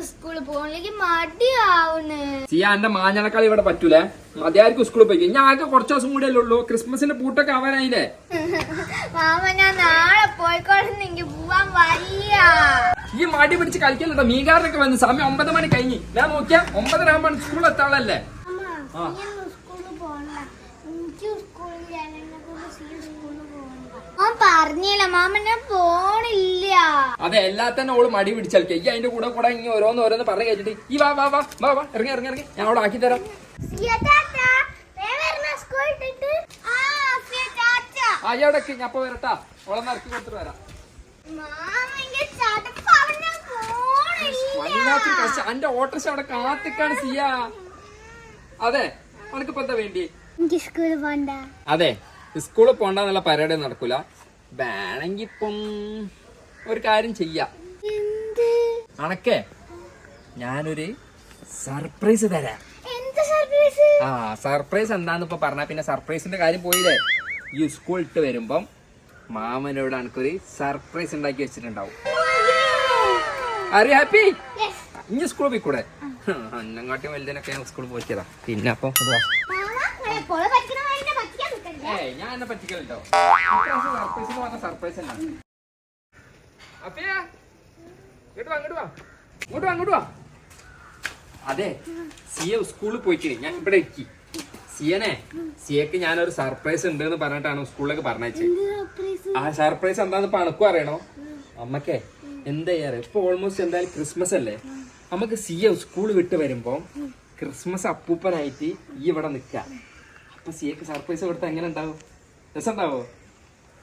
സ്കൂളിൽ പോകണമെങ്കിൽ മടിയാവുന്നു. സിയാന്റെ മാഞ്ഞളക്കളി ഇവിടെ പറ്റൂലേ? മതിയായിരിക്കും സ്കൂളിൽ പോയി. ഞാൻ ആകെ കുറച്ച് ദിവസം കൂടെ അല്ലേ ഉള്ളൂ. ക്രിസ്മസിന്റെ പൂട്ടൊക്കെ ആവാനായില്ലേ? മാമ ഞാൻ നാളെ പോയിക്കോട്ടെങ്കിൽ പോവാൻ വയ്യ. ഈ മടി പിടിച്ച് കളിക്കല്ലോ. മീൻകാരനൊക്കെ വന്ന് സമയം 9 മണി കഴിഞ്ഞ്. ഞാൻ നോക്കിയാ 9:30 ആകുമ്പോൾ സ്കൂളിൽ എത്താളല്ലേ? പറഞ്ഞില്ല മാമ ഞാൻ പോണില്ല. അതെ എല്ലാത്തന്നെ ഓള് മടി പിടിച്ചളിക്ക. ഈ അതിന്റെ കൂടെ കൂടെ ഇങ്ങനെ ഓരോന്ന് പറഞ്ഞു കേട്ടിട്ട് ഈ വാ വാ വാ വാ വാ ഇറങ്ങി ഞാൻ അവിടെ ആക്കി തരാം. അയ്യോടക്ക് ഞാൻ ഇപ്പൊ വരട്ടാ. ഓളെ ഇറക്കി കൊടുത്തിട്ട് വരാം. വല്ലാത്തൊരു കഷ്ടം. എന്റെ ഓട്ടർഷ അവിടെ കാത്തിക്കാണ് സിയ. അതെ അനക്കിപ്പോ എന്താ വേണ്ടി? അതെ സ്കൂളിൽ പോണ്ടെന്നുള്ള പരിപാടി നടക്കൂല. വേണമെങ്കി ഇപ്പം ഒരു കാര്യം ചെയ്യാം. അണക്കേ ഞാനൊരു സർപ്രൈസ് തരാം. ആ സർപ്രൈസ് എന്താന്ന് ഇപ്പൊ പറഞ്ഞാ പിന്നെ സർപ്രൈസിന്റെ കാര്യം പോയില്ലേ. ഈ സ്കൂൾ ഇട്ട് വരുമ്പം മാമനോട് എനിക്കൊരു സർപ്രൈസ് ഉണ്ടാക്കി വെച്ചിട്ടുണ്ടാവും. ആര് ഹാപ്പി? ഇനി സ്കൂളിൽ പോയിക്കൂടെ? അന്നങ്ങാട്ടി വലുതിനൊക്കെ ഞാൻ സ്കൂളിൽ പോയിച്ചതാ. പിന്നെ അപ്പൊ ഞാൻ എന്നെ പറ്റിക്കല്ലോ. സർപ്രൈസ് പറഞ്ഞ സർപ്രൈസ് അങ്ങോട്ട് വാ. അതെ സിയ സ്കൂളിൽ പോയിട്ട് ഞാൻ ഇവിടെ എത്തി. സിയക്ക് ഞാനൊരു സർപ്രൈസ് ഉണ്ട് എന്ന് പറഞ്ഞിട്ടാണ് സ്കൂളിലേക്ക് പറഞ്ഞയച്ചത്. ആ സർപ്രൈസ് എന്താന്ന് ഇപ്പൊ അനക്കും അറിയണോ? അമ്മക്കേ എന്താ ചെയ്യാറ് ഇപ്പൊ ഓൾമോസ്റ്റ് എന്തായാലും ക്രിസ്മസ് അല്ലേ. നമുക്ക് സിയ സ്കൂൾ വിട്ട് വരുമ്പോ ക്രിസ്മസ് അപ്പൂപ്പനായിട്ട് ഈ ഇവിടെ നിക്ക. അപ്പൊ സിയക്ക് സർപ്രൈസ് കൊടുത്താൽ എങ്ങനെ ഉണ്ടാവും?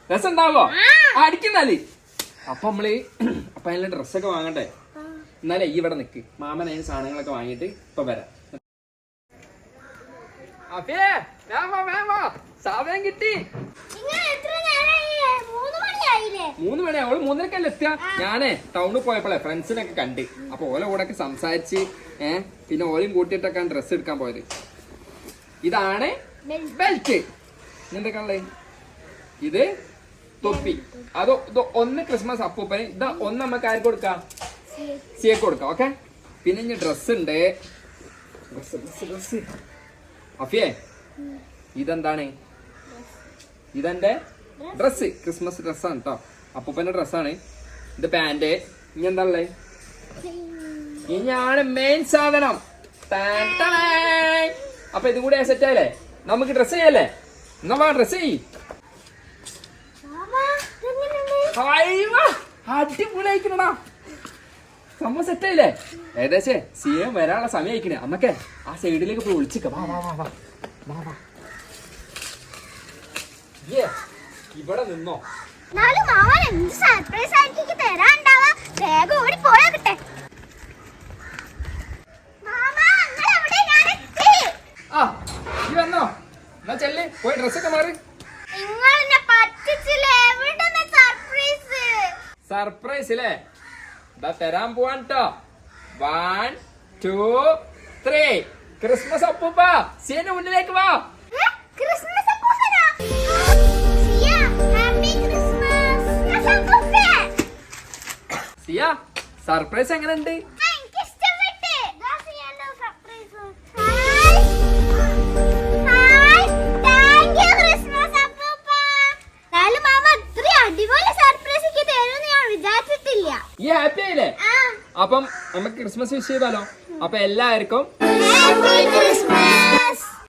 രസം ഉണ്ടാവോ? അടിക്കുന്നാല് അപ്പൊ അതിന്റെ ഡ്രസ്സൊക്കെ വാങ്ങണ്ടേ? എന്നാലേ ഈ ഇവിടെ നിക്ക്. മാമൻ അതിന് സാധനങ്ങളൊക്കെ വാങ്ങിട്ട് ഇപ്പൊ വരാം. സമയം കിട്ടി. 3 മണിയാ. ഓള് 3:30 എത്തിയ. ഞാനേ ടൗണിൽ പോയപ്പോളെ ഫ്രണ്ട്സിനൊക്കെ കണ്ട്. അപ്പൊ ഓല കൂടെ ഒക്കെ സംസാരിച്ച് പിന്നെ ഓലയും കൂട്ടിയിട്ടൊക്കെ ഡ്രസ്സ് എടുക്കാൻ പോയത്. ഇതാണ് ബെൽറ്റ്. എന്തൊക്കെയാണല്ലേ? ഇത് തൊപ്പി. അത് ഒന്ന് ക്രിസ്മസ് അപ്പൂപ്പന്. ഇത് ഒന്ന് നമുക്ക് ആർക്ക് കൊടുക്കാം? സിയക്ക് കൊടുക്കാം. ഓക്കെ. പിന്നെ ഇനി ഡ്രസ് ഉണ്ട്. ഡ്രസ് അഫിയേ ഇതെന്താണ്? ഇതെന്റെ ഡ്രസ്. ക്രിസ്മസ് ഡ്രസ്സാണ് കേട്ടോ. അപ്പൂപ്പന്റെ ഡ്രസ്സാണ്. ഇത് പാന്റ്. ഇനി എന്താ ഉള്ളത്? ഇനിയാണ് മെയിൻ സാധനം. അപ്പൊ ഇതും കൂടെ സെറ്റ് ആയില്ലേ? നമുക്ക് ഡ്രസ് ചെയ്യല്ലേ? എന്നാ ഡ്രസ് ചെയ്യ്. അടിപൊളിയായിക്കണടാ. സംഭവം സെറ്റ് ആയില്ലേ? ഏകദേശം സിയം വരാനുള്ള സമയം ആയിക്കണേ. അമ്മക്കെ ആ സൈഡിലേക്ക് പോയി വിളിച്ചിക്ക. വാ വാ വാ വാ വാ വാ. ഇവിടെ നിന്നോ. വന്നോ? എന്നാ ചെല്ല് പോയി ഡ്രസ്സൊക്കെ മാറി. സർപ്രൈസ് അല്ലേ? തരാൻ പോവാൻ ട്ടോ. 1 2 3 ക്രിസ്മസ് അപ്പൂപ്പ സിയന്റെ മുന്നിലേക്ക് വാ. സിയ സർപ്രൈസ് എങ്ങനെയുണ്ട്? ഈ ഹാപ്പി ആയില്ലേ? അപ്പം നമുക്ക് ക്രിസ്മസ് വിഷ് ചെയ്താലോ? അപ്പൊ എല്ലാവർക്കും